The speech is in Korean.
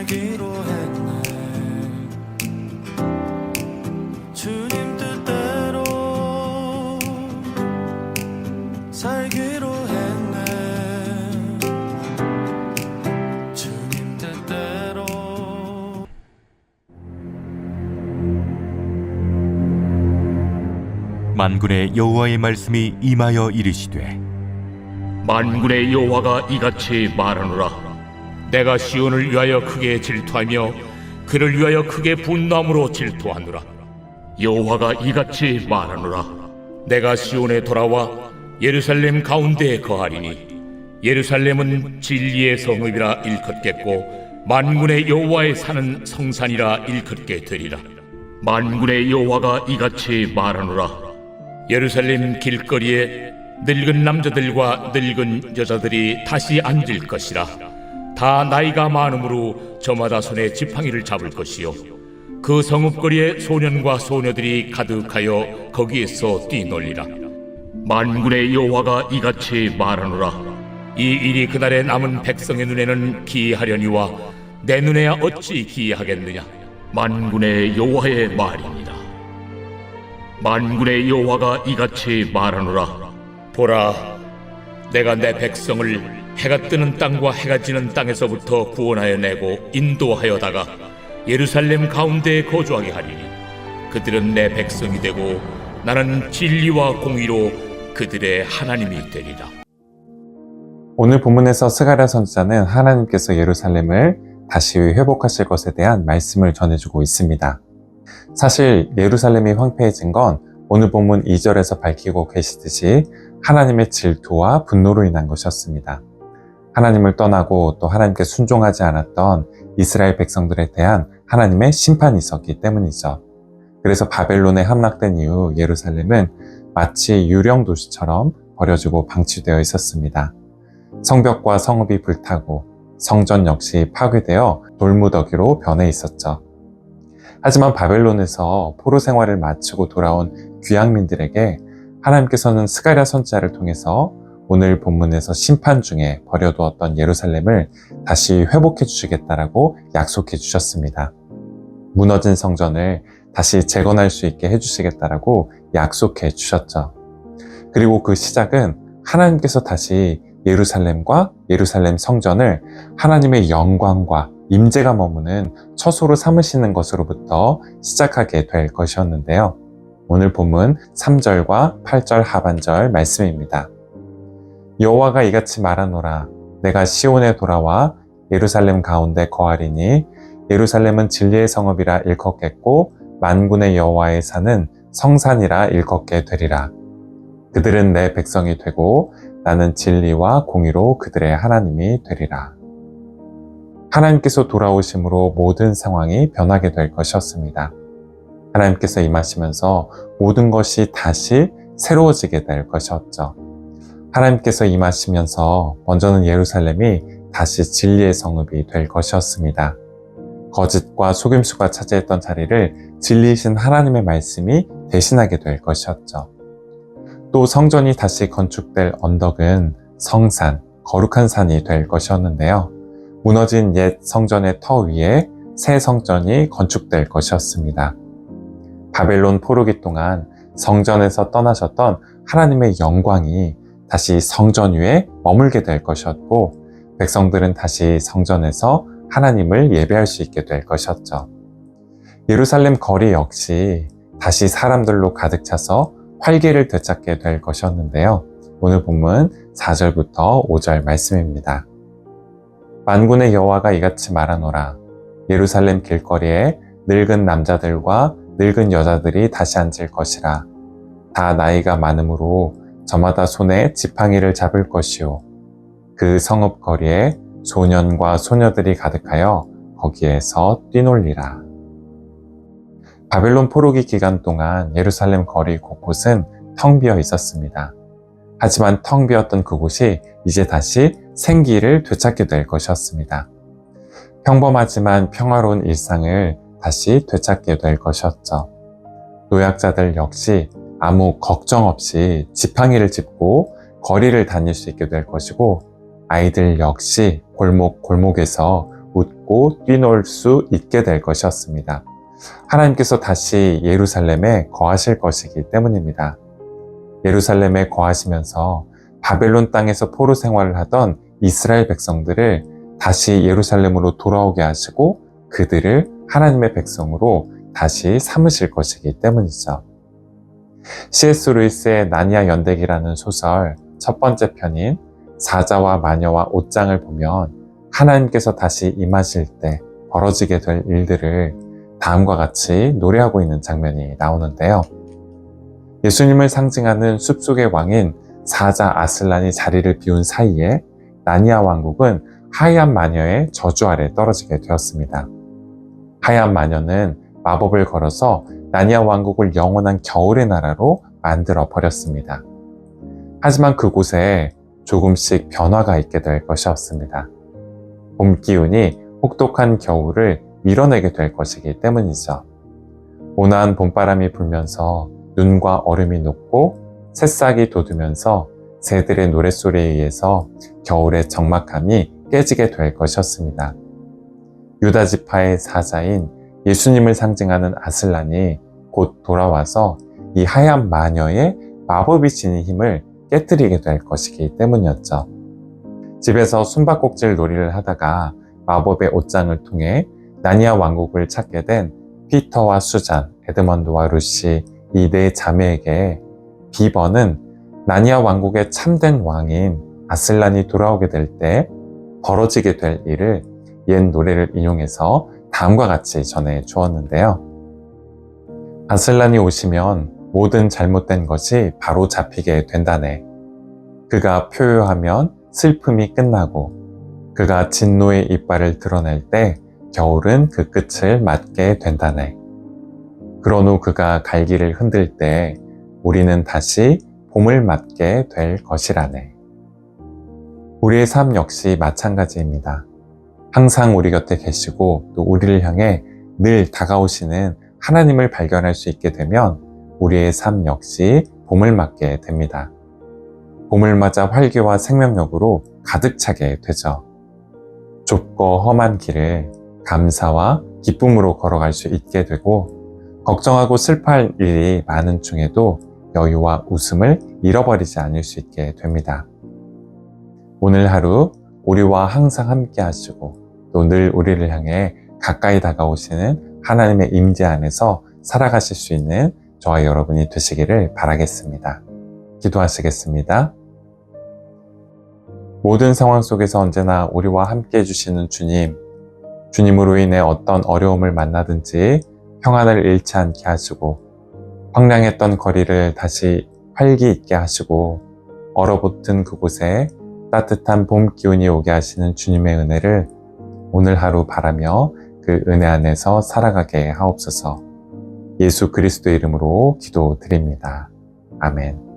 살기로 했네. 주님 뜻대로 살기로 했네. 주님 뜻대로. 만군의 여호와의 말씀이 임하여 이르시되, 만군의 여호와가 이같이 말하노라. 내가 시온을 위하여 크게 질투하며 그를 위하여 크게 분노함으로 질투하노라. 여호와가 이같이 말하노라. 내가 시온에 돌아와 예루살렘 가운데에 거하리니 예루살렘은 진리의 성읍이라 일컫겠고 만군의 여호와의 사는 성산이라 일컫게 되리라. 만군의 여호와가 이같이 말하노라. 예루살렘 길거리에 늙은 남자들과 늙은 여자들이 다시 앉을 것이라. 다 나이가 많으므로 저마다 손에 지팡이를 잡을 것이요 그 성읍거리에 소년과 소녀들이 가득하여 거기에서 뛰놀리라. 만군의 여호와가 이같이 말하노라. 이 일이 그날에 남은 백성의 눈에는 기이하려니와 내 눈에야 어찌 기이하겠느냐. 만군의 여호와의 말이니라. 만군의 여호와가 이같이 말하노라. 보라, 내가 내 백성을 해가 뜨는 땅과 해가 지는 땅에서부터 구원하여 내고 인도하여다가 예루살렘 가운데에 거주하게 하리니 그들은 내 백성이 되고 나는 진리와 공의로 그들의 하나님이 되리라. 오늘 본문에서 스가랴 선지자는 하나님께서 예루살렘을 다시 회복하실 것에 대한 말씀을 전해주고 있습니다. 사실 예루살렘이 황폐해진 건 오늘 본문 2절에서 밝히고 계시듯이 하나님의 질투와 분노로 인한 것이었습니다. 하나님을 떠나고 또 하나님께 순종하지 않았던 이스라엘 백성들에 대한 하나님의 심판이 있었기 때문이죠. 그래서 바벨론에 함락된 이후 예루살렘은 마치 유령 도시처럼 버려지고 방치되어 있었습니다. 성벽과 성읍이 불타고 성전 역시 파괴되어 돌무더기로 변해 있었죠. 하지만 바벨론에서 포로 생활을 마치고 돌아온 귀향민들에게 하나님께서는 스가랴 선지자를 통해서 오늘 본문에서 심판 중에 버려두었던 예루살렘을 다시 회복해 주시겠다라고 약속해 주셨습니다. 무너진 성전을 다시 재건할 수 있게 해주시겠다라고 약속해 주셨죠. 그리고 그 시작은 하나님께서 다시 예루살렘과 예루살렘 성전을 하나님의 영광과 임재가 머무는 처소로 삼으시는 것으로부터 시작하게 될 것이었는데요. 오늘 본문 3절과 8절 하반절 말씀입니다. 여호와가 이같이 말하노라. 내가 시온에 돌아와 예루살렘 가운데 거하리니 예루살렘은 진리의 성읍이라 일컫겠고 만군의 여호와의 산은 성산이라 일컫게 되리라. 그들은 내 백성이 되고 나는 진리와 공의로 그들의 하나님이 되리라. 하나님께서 돌아오심으로 모든 상황이 변하게 될 것이었습니다. 하나님께서 임하시면서 모든 것이 다시 새로워지게 될 것이었죠. 하나님께서 임하시면서 먼저는 예루살렘이 다시 진리의 성읍이 될 것이었습니다. 거짓과 속임수가 차지했던 자리를 진리이신 하나님의 말씀이 대신하게 될 것이었죠. 또 성전이 다시 건축될 언덕은 성산, 거룩한 산이 될 것이었는데요. 무너진 옛 성전의 터 위에 새 성전이 건축될 것이었습니다. 바벨론 포로기 동안 성전에서 떠나셨던 하나님의 영광이 다시 성전 위에 머물게 될 것이었고 백성들은 다시 성전에서 하나님을 예배할 수 있게 될 것이었죠. 예루살렘 거리 역시 다시 사람들로 가득 차서 활기를 되찾게 될 것이었는데요. 오늘 본문 4절부터 5절 말씀입니다. 만군의 여호와가 이같이 말하노라. 예루살렘 길거리에 늙은 남자들과 늙은 여자들이 다시 앉을 것이라. 다 나이가 많으므로 저마다 손에 지팡이를 잡을 것이요 그 성읍 거리에 소년과 소녀들이 가득하여 거기에서 뛰놀리라. 바벨론 포로기 기간 동안 예루살렘 거리 곳곳은 텅 비어 있었습니다. 하지만 텅 비었던 그곳이 이제 다시 생기를 되찾게 될 것이었습니다. 평범하지만 평화로운 일상을 다시 되찾게 될 것이었죠. 노약자들 역시 아무 걱정 없이 지팡이를 짚고 거리를 다닐 수 있게 될 것이고 아이들 역시 골목골목에서 웃고 뛰놀 수 있게 될 것이었습니다. 하나님께서 다시 예루살렘에 거하실 것이기 때문입니다. 예루살렘에 거하시면서 바벨론 땅에서 포로 생활을 하던 이스라엘 백성들을 다시 예루살렘으로 돌아오게 하시고 그들을 하나님의 백성으로 다시 삼으실 것이기 때문이죠. C.S. 루이스의 나니아 연대기라는 소설 첫 번째 편인 사자와 마녀와 옷장을 보면 하나님께서 다시 임하실 때 벌어지게 될 일들을 다음과 같이 노래하고 있는 장면이 나오는데요. 예수님을 상징하는 숲속의 왕인 사자 아슬란이 자리를 비운 사이에 나니아 왕국은 하얀 마녀의 저주 아래 떨어지게 되었습니다. 하얀 마녀는 마법을 걸어서 나니아 왕국을 영원한 겨울의 나라로 만들어 버렸습니다. 하지만 그곳에 조금씩 변화가 있게 될 것이었습니다. 봄 기운이 혹독한 겨울을 밀어내게 될 것이기 때문이죠. 온화한 봄바람이 불면서 눈과 얼음이 녹고 새싹이 돋으면서 새들의 노랫소리에 의해서 겨울의 적막함이 깨지게 될 것이었습니다. 유다 지파의 사자인 예수님을 상징하는 아슬란이 곧 돌아와서 이 하얀 마녀의 마법이 지닌 힘을 깨뜨리게 될 것이기 때문이었죠. 집에서 숨바꼭질 놀이를 하다가 마법의 옷장을 통해 나니아 왕국을 찾게 된 피터와 수잔, 에드먼드와 루시 이 네 자매에게 비번은 나니아 왕국의 참된 왕인 아슬란이 돌아오게 될 때 벌어지게 될 일을 옛 노래를 인용해서 다음과 같이 전해 주었는데요. 아슬란이 오시면 모든 잘못된 것이 바로 잡히게 된다네. 그가 표효하면 슬픔이 끝나고 그가 진노의 이빨을 드러낼 때 겨울은 그 끝을 맞게 된다네. 그런 후 그가 갈기를 흔들 때 우리는 다시 봄을 맞게 될 것이라네. 우리의 삶 역시 마찬가지입니다. 항상 우리 곁에 계시고 또 우리를 향해 늘 다가오시는 하나님을 발견할 수 있게 되면 우리의 삶 역시 봄을 맞게 됩니다. 봄을 맞아 활기와 생명력으로 가득 차게 되죠. 좁고 험한 길을 감사와 기쁨으로 걸어갈 수 있게 되고 걱정하고 슬퍼할 일이 많은 중에도 여유와 웃음을 잃어버리지 않을 수 있게 됩니다. 오늘 하루 우리와 항상 함께 하시고 또 늘 우리를 향해 가까이 다가오시는 하나님의 임재 안에서 살아가실 수 있는 저와 여러분이 되시기를 바라겠습니다. 기도하시겠습니다. 모든 상황 속에서 언제나 우리와 함께 해주시는 주님, 주님으로 인해 어떤 어려움을 만나든지 평안을 잃지 않게 하시고 황량했던 거리를 다시 활기 있게 하시고 얼어붙은 그곳에 따뜻한 봄 기운이 오게 하시는 주님의 은혜를 오늘 하루 바라며 그 은혜 안에서 살아가게 하옵소서. 예수 그리스도의 이름으로 기도드립니다. 아멘.